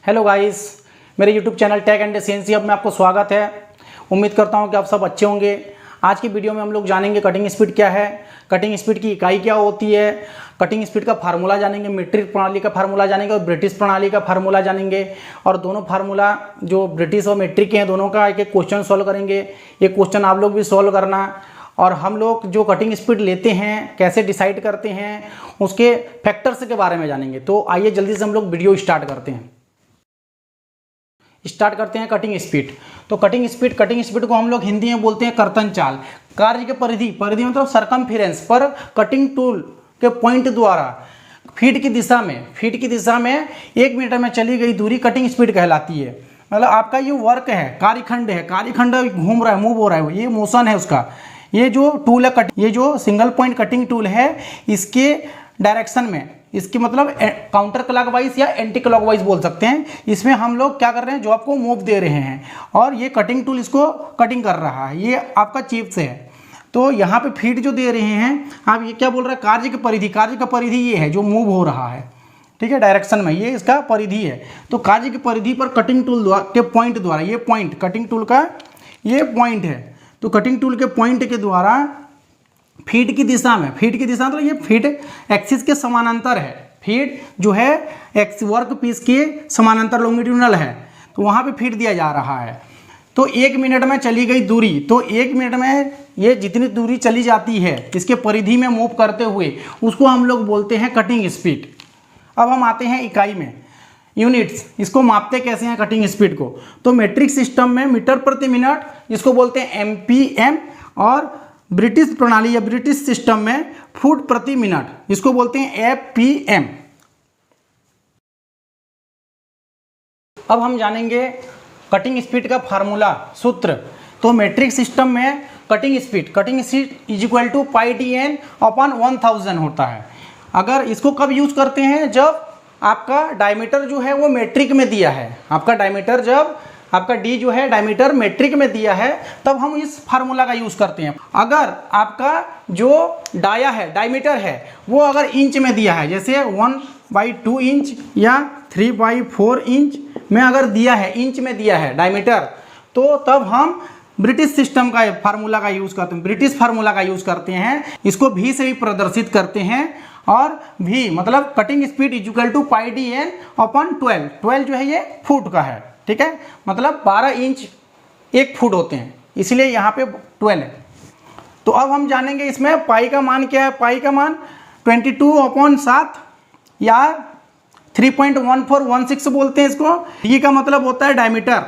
Hello guys, मेरे YouTube channel tech and CNC अब में आपको स्वागत है। उम्मीद करता हूं कि आप सब अच्छे होंगे। आज की वीडियो में हम लोग जानेंगे कटिंग स्पीड क्या है, कटिंग स्पीड की इकाई क्या होती है, कटिंग स्पीड का फार्मूला जानेंगे, मीट्रिक प्रणाली का फार्मूला जानेंगे और ब्रिटिश प्रणाली का फार्मूला जानेंगे। और दोनों फार्मूला जो ब्रिटिश और मीट्रिक के हैं दोनों का एक एक क्वेश्चन सॉल्व करेंगे। ये क्वेश्चन आप लोग भी सॉल्व करना। और हम लोग जो कटिंग स्पीड लेते हैं, कैसे डिसाइड करते हैं, उसके फैक्टर्स के बारे में जानेंगे। तो आइए जल्दी से हम लोग वीडियो स्टार्ट करते हैं कटिंग स्पीड। तो कटिंग स्पीड को हम लोग हिंदी में बोलते हैं कर्तन चाल। कार्य के परिधि मतलब सरकमफेरेंस पर कटिंग टूल के पॉइंट द्वारा फीट की दिशा में 1 मिनट में चली गई दूरी कटिंग स्पीड कहलाती है। मतलब आपका ये वर्क है, कार्यखंड घूम रहा है, मूव हो रहा है, ये मोशन है उसका। ये जो टूल है ये जो सिंगल पॉइंट कटिंग टूल है, इसके डायरेक्शन में, इसकी मतलब काउंटर क्लॉकवाइज या एंटी क्लॉकवाइज बोल सकते हैं। इसमें हम लोग क्या कर रहे हैं, जॉब को मूव दे रहे हैं और ये कटिंग टूल इसको कटिंग कर रहा है। ये आपका चिप से है। तो यहाँ पे फीट जो दे रहे हैं आप, ये क्या बोल रहा है, कार्य का परिधि ये है जो मूव हो रहा है, ठीक है, डायरेक्शन में, ये इसका परिधि है। तो कार्य की परिधि पर कटिंग टूल के पॉइंट द्वारा, ये पॉइंट कटिंग टूल का ये पॉइंट है, तो कटिंग टूल के पॉइंट के द्वारा फीट की दिशा मतलब ये फीट एक्सिस के समानांतर है। फीट जो है एक्स वर्क पीस के समानांतर लॉन्गिट्यूडनल है, तो वहाँ पे फीट दिया जा रहा है। तो 1 मिनट में चली गई दूरी, तो 1 मिनट में ये जितनी दूरी चली जाती है इसके परिधि में मूव करते हुए, उसको हम लोग बोलते हैं कटिंग स्पीड। अब हम आते हैं इकाई में, यूनिट्स। इसको मापते कैसे हैं कटिंग स्पीड को? तो मेट्रिक सिस्टम में मीटर प्रति मिनट, इसको बोलते हैं एमपीएम, और ब्रिटिश प्रणाली या ब्रिटिश सिस्टम में फुट प्रति मिनट, इसको बोलते हैं एफपीएम। अब हम जानेंगे कटिंग स्पीड का फार्मूला, सूत्र। तो मेट्रिक सिस्टम में cutting speed is equal to pi D N upon 1000 होता है। अगर इसको कब यूज करते हैं, जब आपका डायमीटर जो है वो मेट्रिक में दिया है, आपका डायमीटर जब आपका डी जो है डायमीटर मेट्रिक में दिया है, तब हम इस फार्मूला का यूज करते हैं। अगर आपका जो डायमीटर है वो अगर इंच में दिया है, जैसे 1/2 इंच या 3/4 इंच में अगर दिया है, इंच में दिया है डायमीटर, तो तब हम ब्रिटिश सिस्टम का फार्मूला का यूज करते हैं, ब्रिटिश फार्मूला का यूज करते हैं। इसको भी से भी प्रदर्शित करते हैं। और भी मतलब cutting speed is equal to pi D N upon 12 जो है ये फुट का है, ठीक है, मतलब 12 इंच 1 फुट होते हैं, इसलिए यहाँ पे 12 है। तो अब हम जानेंगे इसमें पाई का मान क्या है। पाई का मान 22/7 या 3.1416 बोलते हैं इसको। डी का मतलब होता है डायमीटर,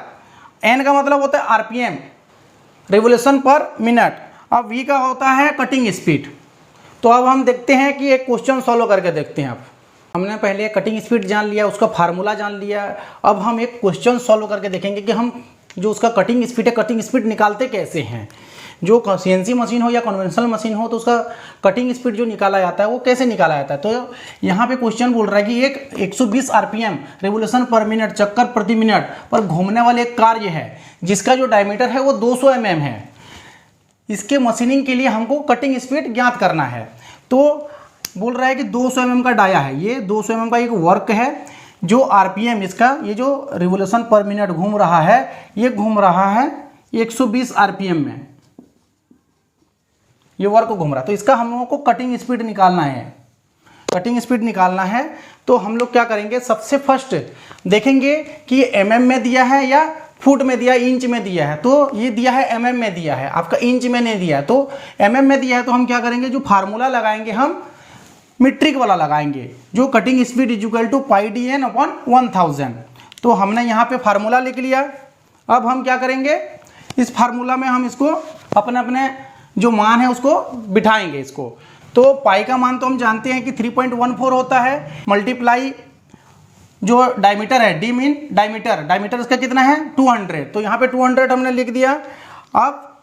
एन का मतलब होता है आरपीएम, रिवोल्यूशन पर मिनट, और वी का होता है कटिंग स्पीड। तो अब हम देखते हैं कि एक क्वेश्चन सॉल्व करके देखते हैं। आप हमने पहले कटिंग स्पीड जान लिया, उसका फार्मूला जान लिया। अब हम एक क्वेश्चन सॉल्व करके देखेंगे कि हम जो उसका कटिंग स्पीड निकालते कैसे हैं। जो सीएनसी मशीन हो या कन्वेंशनल मशीन हो, तो उसका कटिंग स्पीड जो निकाला जाता है वो कैसे निकाला जाता है। तो यहाँ पे क्वेश्चन बोल रहा है कि एक 120 आरपीएम रिवोल्यूशन पर मिनट, चक्कर प्रति मिनट पर घूमने वाले एक कार्य है जिसका जो डायमीटर है वो 200 mm है। इसके मशीनिंग के लिए हमको कटिंग स्पीड ज्ञात करना है। तो बोल रहा है कि 200 mm का डाया है, ये 200 mm का एक वर्क है। जो आरपीएम इसका, ये जो रिवोल्यूशन पर मिनट घूम रहा है, ये घूम रहा है 120 आरपीएम में, ये वर्क घूम रहा है। तो इसका हम लोगों को कटिंग स्पीड निकालना है। तो हम लोग क्या करेंगे, सबसे फर्स्ट देखेंगे कि एमएम में दिया है या फुट में दिया, इंच में दिया है। तो ये दिया है एमएम में दिया है, आपका इंच में नहीं दिया है। तो एमएम में दिया है, तो हम क्या करेंगे, जो फार्मूला लगाएंगे हम मीट्रिक वाला लगाएंगे, जो cutting speed is equal to pi D N upon 1000। तो हमने यहाँ पे फार्मूला लिख लिया। अब हम क्या करेंगे, इस फार्मूला में हम इसको अपने जो मान है उसको बिठाएंगे इसको। तो पाई का मान तो हम जानते हैं कि 3.14 होता है, मल्टीप्लाई जो डायमीटर है, डी मीन डायमीटर इसका कितना है 200। तो यहाँ पे 200 हमने लिख दिया। अब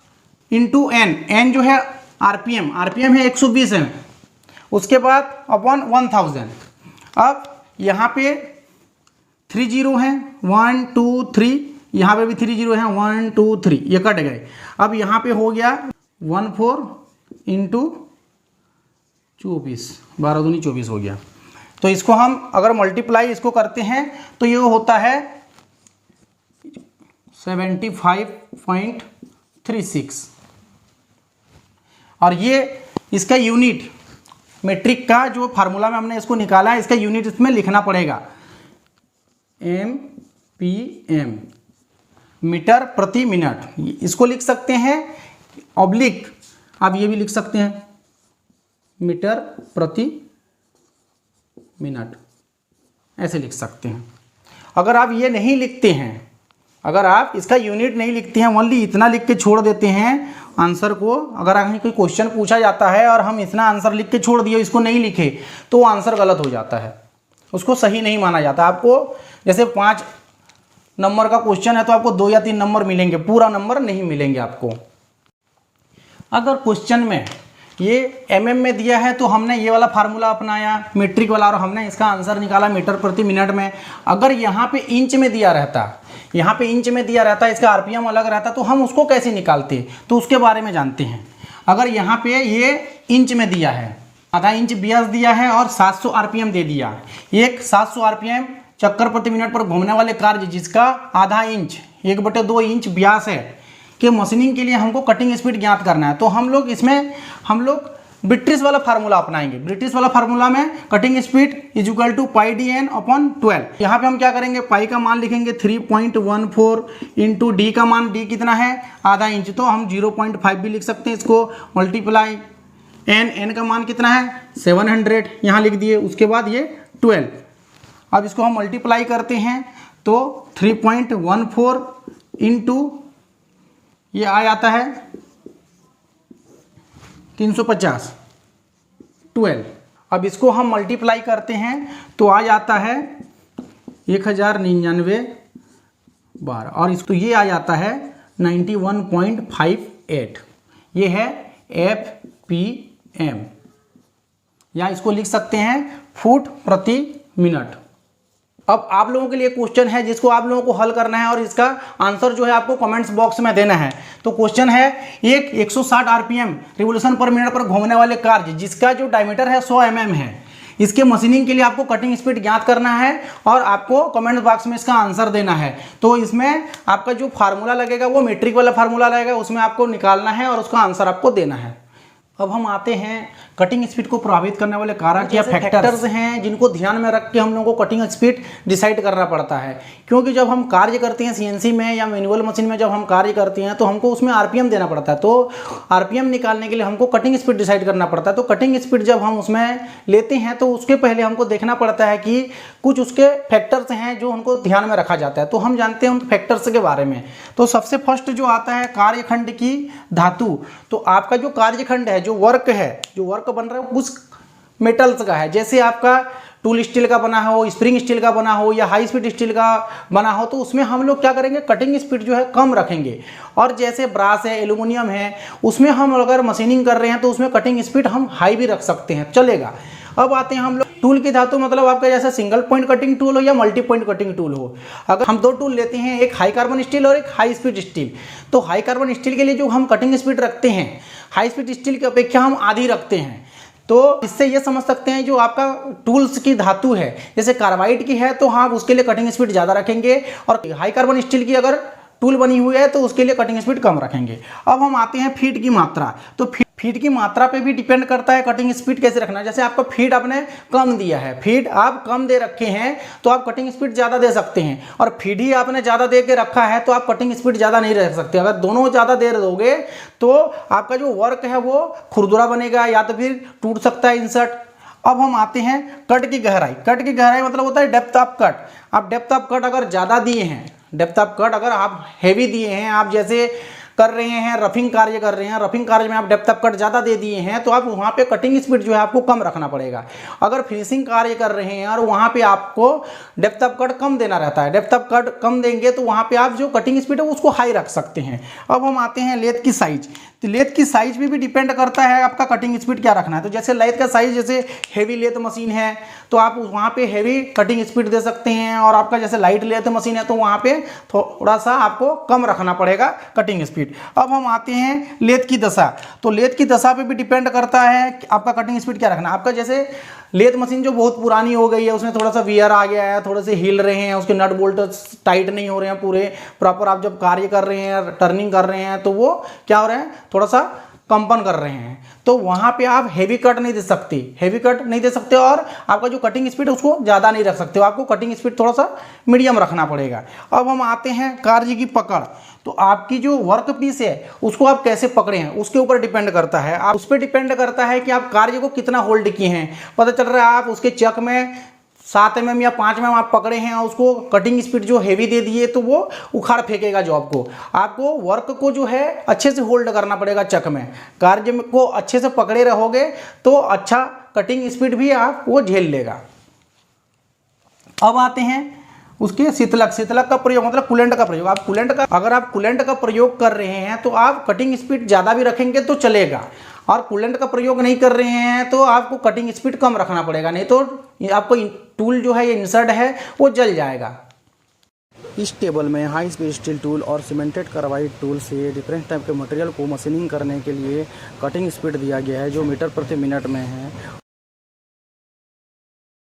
इंटू एन जो है आरपीएम है 120 है, उसके बाद अपॉन 1000। अब यहाँ पे 3 0 हैं, 1 2 3, यहाँ पे भी 3 0 हैं, 1 2 3, ये कट गए। अब यहाँ पे हो गया 14 इंटू 24, 12 दूनी 24 हो गया। तो इसको हम अगर मल्टीप्लाई इसको करते हैं तो ये होता है 75.36 और ये इसका यूनिट मीट्रिक का जो फार्मूला में हमने इसको निकाला है इसका यूनिट इसमें लिखना पड़ेगा MPM मीटर प्रति मिनट। इसको लिख सकते हैं ऑब्लिक, आप ये भी लिख सकते हैं मीटर प्रति मिनट, ऐसे लिख सकते हैं। अगर आप ये नहीं लिखते हैं, अगर आप इसका यूनिट नहीं लिखते हैं, ओनली इतना लिख के छोड़ देते हैं आंसर को, अगर हमें कोई क्वेश्चन पूछा जाता है और हम इतना आंसर लिख के छोड़ दिए, इसको नहीं लिखे, तो वो आंसर गलत हो जाता है, उसको सही नहीं माना जाता। आपको जैसे 5 नंबर का क्वेश्चन है तो आपको 2 या 3 नंबर मिलेंगे, पूरा नंबर नहीं मिलेंगे आपको। अगर क्वेश्चन में ये mm में दिया है तो हमने ये वाला फार्मूला अपनाया मीट्रिक वाला और हमने इसका आंसर निकाला मीटर प्रति मिनट में। अगर यहाँ पे इंच में दिया रहता, यहाँ पे इंच में दिया रहता, इसका आरपीएम अलग रहता, तो हम उसको कैसे निकालते, तो उसके बारे में जानते हैं। अगर यहाँ पे ये इंच में दिया है, आधा इंच व्यास दिया है और 700 आरपीएम दे दिया, एक 700 आरपीएम चक्कर प्रति मिनट पर घूमने वाले कार्य जिसका आधा इंच 1/2 इंच व्यास है कि मशीनिंग के लिए हमको कटिंग स्पीड ज्ञात करना है, तो हम लोग इसमें ब्रिटिश वाला फार्मूला अपनाएंगे। ब्रिटिश वाला फार्मूला में cutting speed is equal to pi dn/12। यहाँ पे हम क्या करेंगे, पाई का मान लिखेंगे 3.14 इंटू डी का मान, डी कितना है आधा इंच, तो हम 0.5 भी लिख सकते हैं इसको, मल्टीप्लाई एन का मान कितना है 700, यहाँ लिख दिए। उसके बाद ये 12, अब इसको हम मल्टीप्लाई करते हैं तो 3.14 इंटू ये आ जाता है 350, 12। अब इसको हम मल्टीप्लाई करते हैं तो आ जाता है 1099 बार और इसको ये आ जाता है 91.58। ये है FPM, या इसको लिख सकते हैं फुट प्रति मिनट। अब आप लोगों के लिए क्वेश्चन है जिसको आप लोगों को हल करना है और इसका आंसर जो है आपको कमेंट्स बॉक्स में देना है। तो क्वेश्चन है, एक 160 आरपीएम रिवोल्यूशन पर मिनट पर घूमने वाले कार्य जिसका जो डायमीटर है 100 mm है, इसके मशीनिंग के लिए आपको कटिंग स्पीड ज्ञात करना है और आपको कमेंट बॉक्स में इसका आंसर देना है। तो इसमें आपका जो फार्मूला लगेगा वो मीट्रिक वाला फार्मूला लगेगा, उसमें आपको निकालना है और उसका आंसर आपको देना है। अब हम आते हैं कटिंग स्पीड को प्रभावित करने वाले कारक या फैक्टर्स हैं जिनको ध्यान में रख के हम लोगों को कटिंग स्पीड डिसाइड करना पड़ता है। क्योंकि जब हम कार्य करते हैं सीएनसी में या मैनुअल मशीन में, जब हम कार्य करते हैं तो हमको उसमें आरपीएम देना पड़ता है, तो आरपीएम निकालने के लिए हमको कटिंग स्पीड डिसाइड करना पड़ता है। तो कटिंग स्पीड जब हम उसमें लेते हैं तो उसके पहले हमको देखना पड़ता है कि कुछ उसके फैक्टर्स हैं जो उनको ध्यान में रखा जाता है। तो हम जानते हैं उन फैक्टर्स के बारे में। तो सबसे फर्स्ट जो आता है कार्यखंड की धातु। तो आपका जो कार्यखंड है, जो वर्क है, जो वर्क बन रहा है उस मेटल्स का है। जैसे आपका टूल स्टील का बना हो, स्प्रिंग स्टील का बना हो या हाई स्पीड स्टील का बना हो, तो उसमें हम लोग क्या करेंगे, कटिंग स्पीड जो है कम रखेंगे। और जैसे ब्रास है, एल्यूमिनियम है, उसमें हम अगर मशीनिंग कर रहे हैं तो उसमें कटिंग स्पीड हम हाई भी रख सकते हैं, चलेगा। अब आते हैं हम लोग टूल की धातु, मतलब आपका जैसे सिंगल पॉइंट कटिंग टूल हो या मल्टी पॉइंट कटिंग टूल हो। अगर हम 2 टूल लेते हैं, एक हाई कार्बन स्टील और एक हाई स्पीड स्टील, तो हाई कार्बन स्टील के लिए जो हम कटिंग स्पीड रखते हैं हाई स्पीड स्टील की अपेक्षा हम आधी रखते हैं। तो इससे ये समझ सकते हैं जो आपका टूल्स की धातु है, जैसे कार्बाइड की है तो हाँ उसके लिए कटिंग स्पीड ज़्यादा रखेंगे, और हाई कार्बन स्टील की अगर टूल बनी हुई है तो उसके लिए कटिंग स्पीड कम रखेंगे। अब हम आते हैं फीट की मात्रा। तो फीट की मात्रा पे भी डिपेंड करता है कटिंग स्पीड कैसे रखना है। जैसे आपका फीट आपने कम दिया है, फीट आप कम दे रखे हैं तो आप कटिंग स्पीड ज़्यादा दे सकते हैं, और फीट ही आपने ज़्यादा दे के रखा है तो आप कटिंग स्पीड ज़्यादा नहीं रख सकते। अगर दोनों ज़्यादा दे दोगे तो आपका जो वर्क है वो खुरदुरा बनेगा या तो फिर टूट सकता है इंसर्ट। अब हम आते हैं कट की गहराई। कट की गहराई मतलब होता है डेप्थ ऑफ कट। आप डेप्थ ऑफ कट अगर ज़्यादा दिए हैं, डेप्थ ऑफ कट अगर आप हैवी दिए हैं, आप जैसे कर रहे हैं रफिंग कार्य कर रहे हैं, रफिंग कार्य में आप डेप्थ ऑफ कट ज़्यादा दे दिए हैं तो आप वहाँ पे कटिंग स्पीड जो है आपको कम रखना पड़ेगा। अगर फिनिशिंग कार्य कर रहे हैं और वहाँ पे आपको डेप्थ ऑफ कट कम देना रहता है, डेप्थ ऑफ कट कम देंगे तो वहाँ पे आप जो कटिंग स्पीड है उसको हाई रख सकते हैं। अब हम आते हैं लेथ की साइज। तो लेथ की साइज भी डिपेंड करता है आपका कटिंग स्पीड क्या रखना है। तो जैसे लेथ का साइज, जैसे हेवी लेथ मशीन है तो आप वहाँ पे हेवी कटिंग स्पीड दे सकते हैं, और आपका जैसे लाइट लेथ मशीन है तो वहाँ पे थोड़ा सा आपको कम रखना पड़ेगा कटिंग स्पीड। स्पीड। अब हम आते हैं लेथ की दशा। तो लेथ की दशा पे भी डिपेंड करता है कि आपका कटिंग स्पीड क्या रखना है। आपका जैसे लेथ मशीन जो बहुत पुरानी हो गई है, उसमें थोड़ा सा वियर आ गया है, थोड़े से हिल रहे हैं, उसके नट बोल्ट टाइट नहीं हो रहे हैं पूरे प्रॉपर, आप जब कार्य कर रहे हैं, टर्निंग कर रहे हैं, तो वो क्या हो रहे हैं, थोड़ा सा कंपन कर रहे हैं, तो वहां पे आप हैवी कट नहीं दे सकते, हैवी कट नहीं दे सकते, और आपका जो कटिंग स्पीड है उसको ज़्यादा नहीं रख सकते हो, आपको कटिंग स्पीड थोड़ा सा मीडियम रखना पड़ेगा। अब हम आते हैं कार्य की पकड़। तो आपकी जो वर्क पीस है उसको आप कैसे पकड़े हैं उसके ऊपर डिपेंड करता है। आप उस पर डिपेंड करता है कि आप कार्य को कितना होल्ड किए हैं। पता चल रहा है आप उसके चक में 7 mm या 5 mm आप पकड़े हैं और उसको कटिंग स्पीड जो हैवी दे दिए, तो वो उखाड़ फेंकेगा जॉब को। आपको वर्क को जो है अच्छे से होल्ड करना पड़ेगा चक में। कार्य को अच्छे से पकड़े रहोगे तो अच्छा कटिंग स्पीड भी आप वो झेल लेगा। अब आते हैं उसके शीतलक का प्रयोग, मतलब कूलेंट का प्रयोग। अगर आप कूलेंट का प्रयोग कर रहे हैं तो आप कटिंग स्पीड ज़्यादा भी रखेंगे तो चलेगा, और कूलेंट का प्रयोग नहीं कर रहे हैं तो आपको कटिंग स्पीड कम रखना पड़ेगा, नहीं तो आपको टूल जो है ये इंसर्ट है वो जल जाएगा। इस टेबल में हाई स्पीड स्टील टूल और सीमेंटेड कार्बाइड टूल से डिफरेंट टाइप के मटेरियल को मशीनिंग करने के लिए कटिंग स्पीड दिया गया है, जो मीटर प्रति मिनट में है।